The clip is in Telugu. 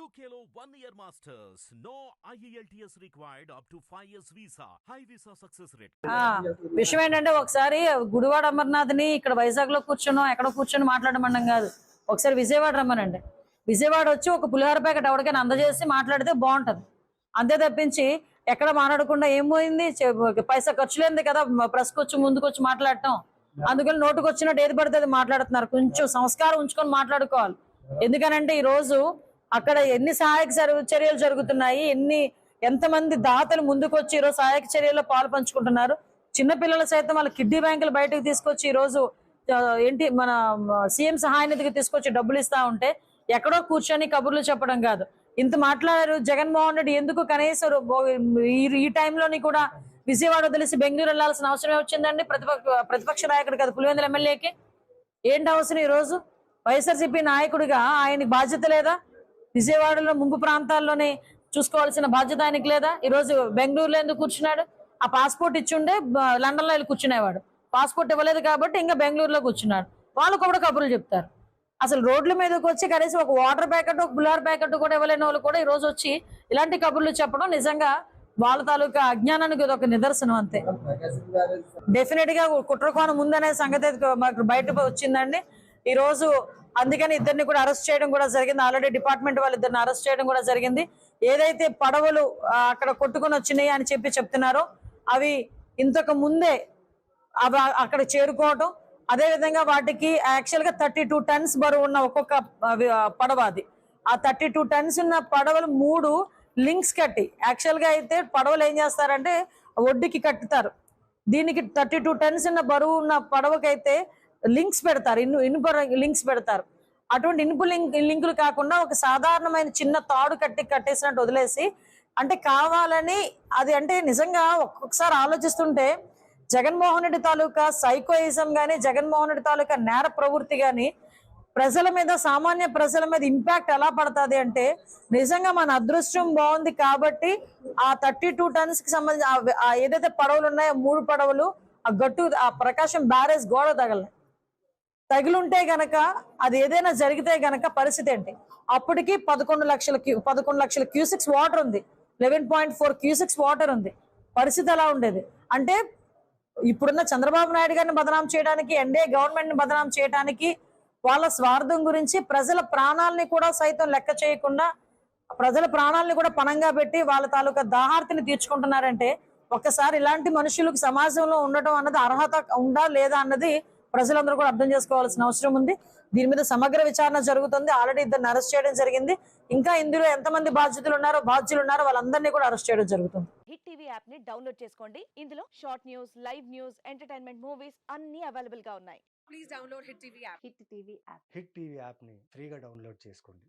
UKLO 1 year masters. No IELTS required up to 5 years visa. High visa success rate. విషయం ఏంటంటే ఒకసారి గుడివాడ అమర్నాథ్ని ఇక్కడ వైజాగ్ లో కూర్చున్నాం, ఎక్కడో కూర్చొని మాట్లాడమన్నాం కాదు. ఒకసారి విజయవాడ రమ్మనండి. విజయవాడ వచ్చి ఒక పులిహోర ప్యాకెట్ ఎవరికైనా అందజేసి మాట్లాడితే బాగుంటది. అంతే తప్పించి ఎక్కడ మాట్లాడకుండా ఏమైంది, పైసా ఖర్చు లేనిది కదా ప్రెస్కి వచ్చి ముందుకు వచ్చి మాట్లాడటం. అందుకని నోటుకు వచ్చినట్టు ఏది పడితే అది మాట్లాడుతున్నారు. కొంచెం సంస్కారం ఉంచుకొని మాట్లాడుకోవాలి. ఎందుకనంటే ఈ రోజు అక్కడ ఎన్ని సహాయక చర్యలు జరుగుతున్నాయి, ఎంతమంది దాతలు ముందుకు వచ్చి ఈరోజు సహాయక చర్యల్లో పాలు పంచుకుంటున్నారు. చిన్నపిల్లలు సైతం వాళ్ళ కిడ్నీ బ్యాంకులు బయటకు తీసుకొచ్చి ఈరోజు ఏంటి మన సీఎం సహాయ నిధికి తీసుకొచ్చి డబ్బులు ఇస్తా ఉంటే ఎక్కడో కూర్చొని కబుర్లు చెప్పడం కాదు. ఇంత మాట్లాడారు జగన్మోహన్ రెడ్డి. ఎందుకు కనీసం ఈ టైంలోని కూడా విజయవాడ వదిలేసి బెంగళూరు వెళ్లాల్సిన అవసరం వచ్చిందండి? ప్రతిపక్ష నాయకుడు కదా పులివెందుల ఎమ్మెల్యేకి ఏంటి అవసరం? ఈ రోజు వైఎస్ఆర్సీపీ నాయకుడిగా ఆయనకి బాధ్యత లేదా? విజయవాడలో ముంపు ప్రాంతాల్లోనే చూసుకోవాల్సిన బాధ్యత ఆయనకి లేదా? ఈరోజు బెంగళూరులో ఎందుకు కూర్చున్నాడు? ఆ పాస్పోర్ట్ ఇచ్చుండే లండన్లో వెళ్ళి కూర్చునేవాడు. పాస్పోర్ట్ ఇవ్వలేదు కాబట్టి ఇంకా బెంగళూరులో కూర్చున్నాడు. వాళ్ళు కూడా కబుర్లు చెప్తారు. అసలు రోడ్ల మీదకి వచ్చి కనీసం ఒక వాటర్ ప్యాకెట్, ఒక పులిహోర ప్యాకెట్ కూడా ఇవ్వలేని వాళ్ళు కూడా ఈ రోజు వచ్చి ఇలాంటి కబుర్లు చెప్పడం నిజంగా వాళ్ళ తాలూకా అజ్ఞానానికి ఒక నిదర్శనం. అంతే. డెఫినెట్ గా కుట్రకోణం ఉందనే సంగతి మాకు బయట వచ్చిందండి ఈ రోజు. అందుకని ఇద్దరిని కూడా అరెస్ట్ చేయడం కూడా జరిగింది. ఆల్రెడీ డిపార్ట్మెంట్ వాళ్ళు ఇద్దరిని అరెస్ట్ చేయడం కూడా జరిగింది. ఏదైతే పడవలు అక్కడ కొట్టుకొని వచ్చినాయి అని చెప్తున్నారో అవి ఇంతకు ముందే అవి అక్కడ చేరుకోవటం, అదే విధంగా వాటికి యాక్చువల్ గా 32 టన్స్ బరువు ఉన్న ఒక్కొక్క పడవ అది. ఆ 32 టన్స్ ఉన్న పడవలు 3 లింక్స్ కట్టి, యాక్చువల్ గా అయితే పడవలు ఏం చేస్తారంటే ఒడ్డుకి కట్టుతారు. దీనికి 32 టన్స్ ఉన్న బరువు ఉన్న పడవకైతే లింక్స్ పెడతారు, ఇనుప లింక్స్ పెడతారు. అటువంటి ఇనుపు లింకులు కాకుండా ఒక సాధారణమైన చిన్న తాడు కట్టేసినట్టు వదిలేసి, అంటే కావాలని అది. అంటే నిజంగా ఒక్కొక్కసారి ఆలోచిస్తుంటే జగన్మోహన్ రెడ్డి తాలూకా సైకోయిజం గానీ, జగన్మోహన్ రెడ్డి తాలూకా నేర ప్రవృత్తి గానీ ప్రజల మీద, సామాన్య ప్రజల మీద ఇంపాక్ట్ ఎలా పడుతుంది అంటే నిజంగా మన అదృష్టం బాగుంది కాబట్టి ఆ 32 టన్స్ కి సంబంధించి ఏదైతే పడవలు ఉన్నాయో 3 పడవలు ఆ గట్టు, ఆ ప్రకాశం బ్యారేజ్ గోడ తగిలుంటే గనక అది ఏదైనా జరిగితే గనక పరిస్థితి ఏంటి? అప్పటికి 11 లక్షల క్యూసెక్స్ వాటర్ ఉంది, 11.4 క్యూసెక్స్ వాటర్ ఉంది. పరిస్థితి ఎలా ఉండేది అంటే ఇప్పుడున్న చంద్రబాబు నాయుడు గారిని బదనాం చేయడానికి, ఎన్డీఏ గవర్నమెంట్ ని బదనాం చేయడానికి, వాళ్ళ స్వార్థం గురించి ప్రజల ప్రాణాలని కూడా సైతం లెక్క చేయకుండా, ప్రజల ప్రాణాలని కూడా పణంగా పెట్టి వాళ్ళ తాలూకా దాహార్తిని తీర్చుకుంటున్నారంటే ఒక్కసారి ఇలాంటి మనుషులకు సమాజంలో ఉండటం అన్నది అర్హత ఉందా లేదా అన్నది ప్రజలందరూ కూడా అర్థం చేసుకోవాల్సిన అవసరం ఉంది. దీని మీద సమగ్ర విచారణ జరుగుతుంది. ఆల్రెడీ ఇద్దరిని అరెస్ట్ చేయడం జరిగింది. ఇంకా ఇందులో ఎంతమంది బాధ్యులు ఉన్నారో వాళ్ళందరినీ కూడా అరెస్ట్ చేయడం జరుగుతుంది. హిట్ టీవీ యాప్ ని డౌన్లోడ్ చేసుకోండి. ఇందులో short news, live news, entertainment movies అన్ని అవైలబుల్ గా ఉన్నాయి. Please download hit TV app. Hit TV app hit TV యాప్ని ఫ్రీగా డౌన్లోడ్ చేసుకోండి.